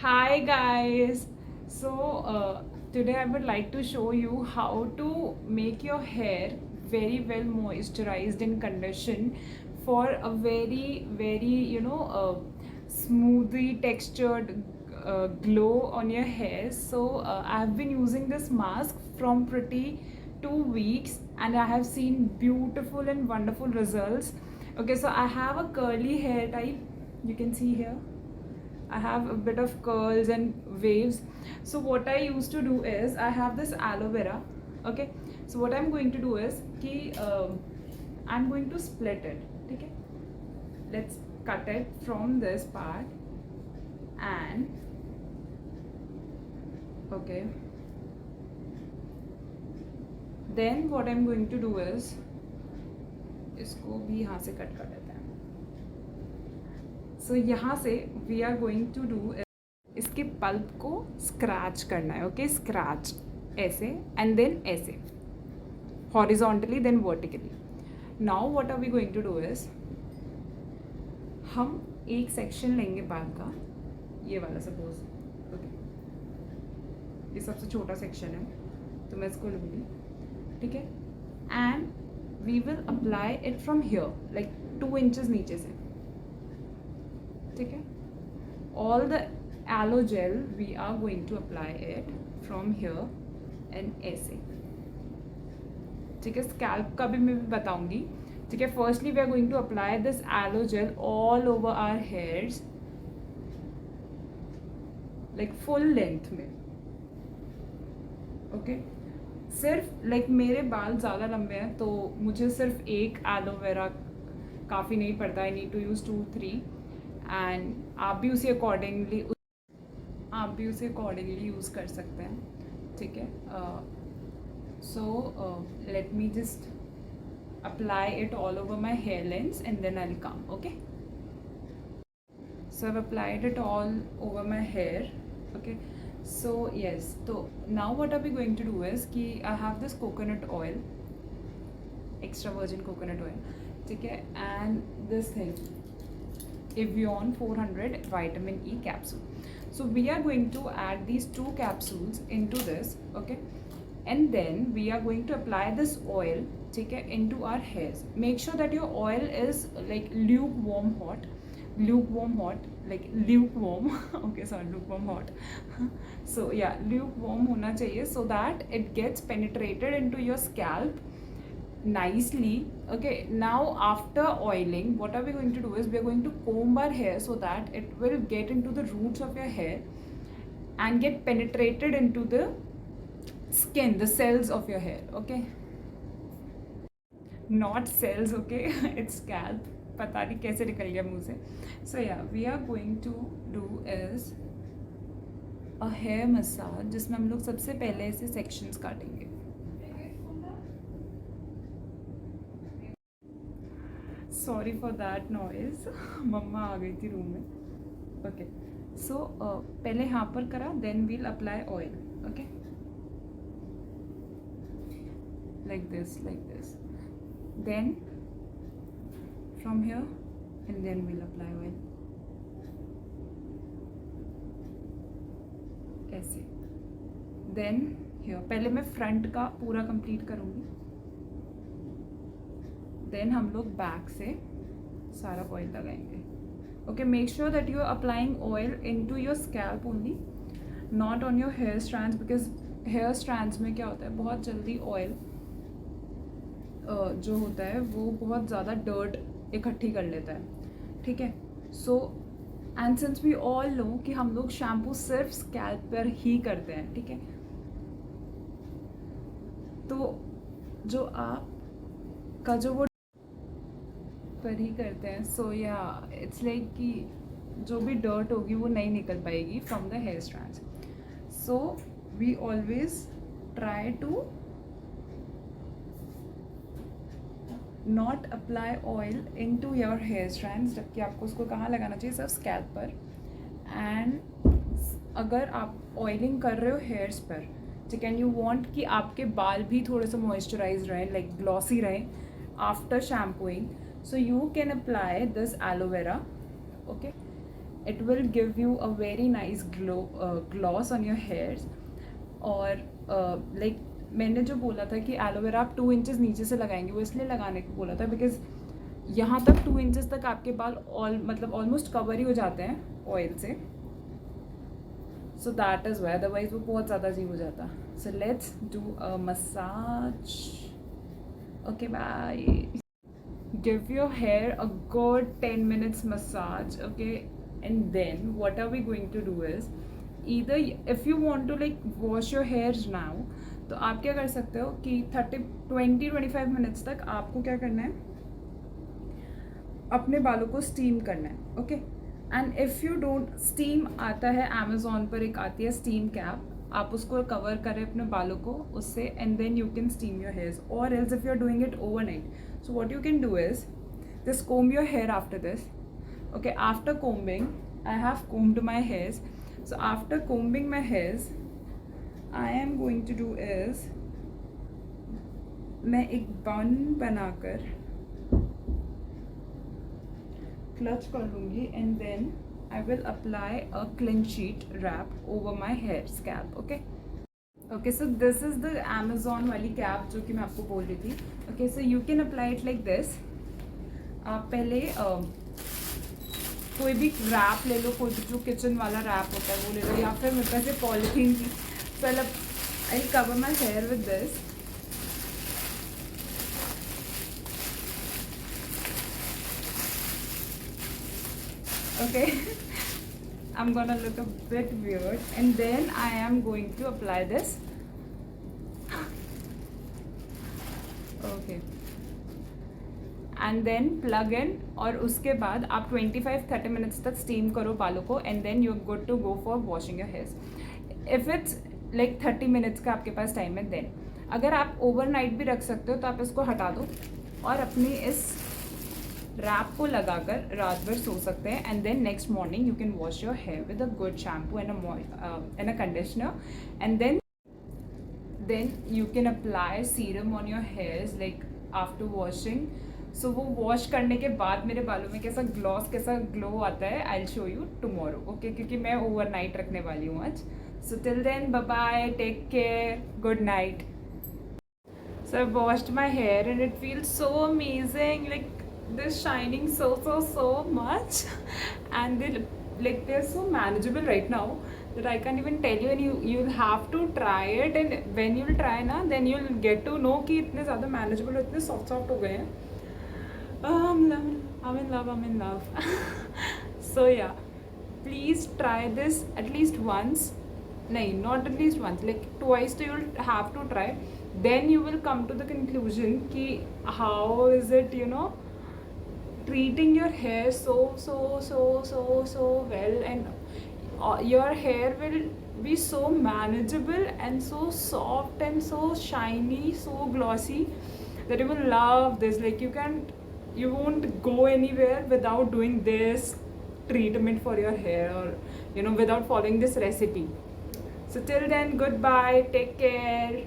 Hi guys. So today I would like to show you how to make your hair very well moisturized and conditioned for a very smoothly textured glow on your hair. So I've been using this mask from pretty 2 weeks and I have seen beautiful and wonderful results. Okay, so I have a curly hair type, you can see here. I have a bit of curls and waves. So what I used to do is I have this aloe vera. Okay. So what I'm going to do is I'm going to split it. Okay. Let's cut it from this part and okay. Then what I'm going to do is इसको भी यहाँ से cut कर देते हैं. So यहाँ से we are going to do इसके पल्प को स्क्रैच करना है. ओके, स्क्रैच ऐसे एंड देन ऐसे horizontally then vertically. Now what are we going to do is हम एक सेक्शन लेंगे बाल का, ये वाला सपोज. ओके, ये सबसे छोटा सेक्शन है तो मैं इसको लूँगी. ठीक है, and we will apply it from here like 2 inches नीचे से. ठीक है, all the aloe gel we are going to apply it from here and ऐसे. ठीक है, स्कैल्प का भी मैं बताऊंगी. ठीक है, firstly we are going to apply this aloe gel all over our hairs like full length में. ओके, सिर्फ लाइक मेरे बाल ज़्यादा लंबे हैं तो मुझे सिर्फ एक एलोवेरा काफ़ी नहीं पड़ता. I need to use 2-3 and आप भी उसी अकॉर्डिंगली यूज़ कर सकते हैं. ठीक है, so let me just apply it all over my hair lengths and then I will come. Okay, so I have applied it all over my hair. Okay, so yes, तो now what are we going to do is कि I have this coconut oil, extra virgin coconut oil. ठीक है, and this thing Evian 400 vitamin E capsule. So we are going to add these 2 capsules into this. Okay, and then we are going to apply this oil, ठीक है, into our hairs. Make sure that your oil is like lukewarm hot, like lukewarm. Okay, sorry, lukewarm hot. So yeah, lukewarm होना चाहिए so that it gets penetrated into your scalp nicely. Okay, now after oiling what are we going to do is we are going to comb our hair so that it will get into the roots of your hair and get penetrated into the skin, the cells of your hair. Okay, not cells. Okay, it's scalp. पता नहीं कैसे निकल गया मुंह से. So yeah, we are going to do is a hair massage जिसमें हम लोग सबसे पहले ऐसे sections काटेंगे. सॉरी फॉर दैट नॉइज, मम्मा आ गई थी रूम में. ओके, सो पहले यहाँ पर करा, then we'll apply oil. Okay, like this, then from here and then we'll apply oil ऐसे. देन हियर पहले मैं फ्रंट का पूरा कंप्लीट करूँगी, देन हम लोग बैक से सारा ऑयल लगाएंगे. Okay, make sure that you are applying oil into your scalp only, not on your hair strands, because hair strands में क्या होता है, बहुत जल्दी ऑयल जो होता है वो बहुत ज़्यादा डर्ट इकट्ठी कर लेता है. ठीक है, so and since we all know कि हम लोग शैम्पू सिर्फ स्कैल्प पर ही करते हैं. ठीक है, तो जो आप का जो वो पर ही करते हैं, सो या इट्स लाइक कि जो भी डर्ट होगी वो नहीं निकल पाएगी from the hair strands. So we always try to not apply oil into your hair strands, जबकि आपको उसको कहाँ लगाना चाहिए, सिर्फ स्कैल्प पर. एंड अगर आप ऑयलिंग कर रहे हो हेयर्स पर, ठीक है, एंड यू वांट कि आपके बाल भी थोड़े से मॉइस्चराइज रहें, लाइक ग्लॉसी रहें after shampooing, so you can apply this aloe vera. Okay, It will give you a very nice gloss on your hairs. और like मैंने जो बोला था कि एलोवेरा आप 2 इंचेस नीचे से लगाएंगे, वो इसलिए लगाने को बोला था बिकॉज यहाँ तक 2 इंचेस तक आपके बाल मतलब ऑलमोस्ट कवर ही हो जाते हैं ऑयल से. So that is why, otherwise वो बहुत ज़्यादा अजीब हो जाता. So let's do a massage. Okay bye. Give your hair a good 10 minutes massage, okay? And then what are we going to do is, either if you want to like wash your hairs now, तो आप क्या कर सकते हो कि 20-25 minutes तक आपको क्या करना है, अपने बालों को स्टीम करना है. Okay. And if you don't, steam आता है अमेजोन पर, एक आती है स्टीम कैप, आप उसको कवर करें अपने बालों को उससे, and then you can steam your hairs. और else if you are doing it overnight, so what you can do is just comb your hair after this. Okay, after combing, I have combed my hairs. So after combing my hairs, I am going to do is, मैं एक बन बनाकर clutch कर लूँगी, and then I will apply a clean sheet wrap over my hair scalp. Okay. Okay, so this is the Amazon वाली cap जो कि मैं आपको बोल रही थी. Okay, so you can apply it like this. आप पहले कोई भी रैप ले लो, कोई भी जो किचन वाला रैप होता है वो ले लो, या फिर मेरे पास पॉलीथीन की. पहले I cover my here with this. Okay. I'm gonna look a bit weird, and then I am going to apply this. Okay. And then plug in, और उसके बाद आप 25-30 मिनट्स तक स्टीम करो बालों को, and then you're good to go for washing your hairs. If it's like 30 minutes का आपके पास टाइम है, then अगर आप ओवरनाइट भी रख सकते हो तो आप इसको हटा दो और अपनी इस रैप को लगाकर रात भर सो सकते हैं. And then next morning you can wash your hair with a good shampoo and a conditioner, and then you can apply serum on your hairs like after washing. So वो वॉश करने के बाद मेरे बालों में कैसा ग्लो आता है, I will show you tomorrow. Okay, क्योंकि मैं ओवरनाइट रखने वाली हूँ आज. So till then bye bye, take care, good night. So I washed my hair and it feels so amazing, like they're shining so much, and they're so manageable right now that I can't even tell you. And you'll have to try it, and when you'll try na, then you'll get to know कि इतने ज़्यादा manageable, इतने soft हो गए हैं. I'm in love. So yeah, please try this at least once. Not at least once, like twice you'll have to try. Then you will come to the conclusion कि how is it, treating your hair so well, and your hair will be so manageable and so soft and so shiny, so glossy, that you will love this. Like you won't go anywhere without doing this treatment for your hair, or without following this recipe. So till then, goodbye, take care.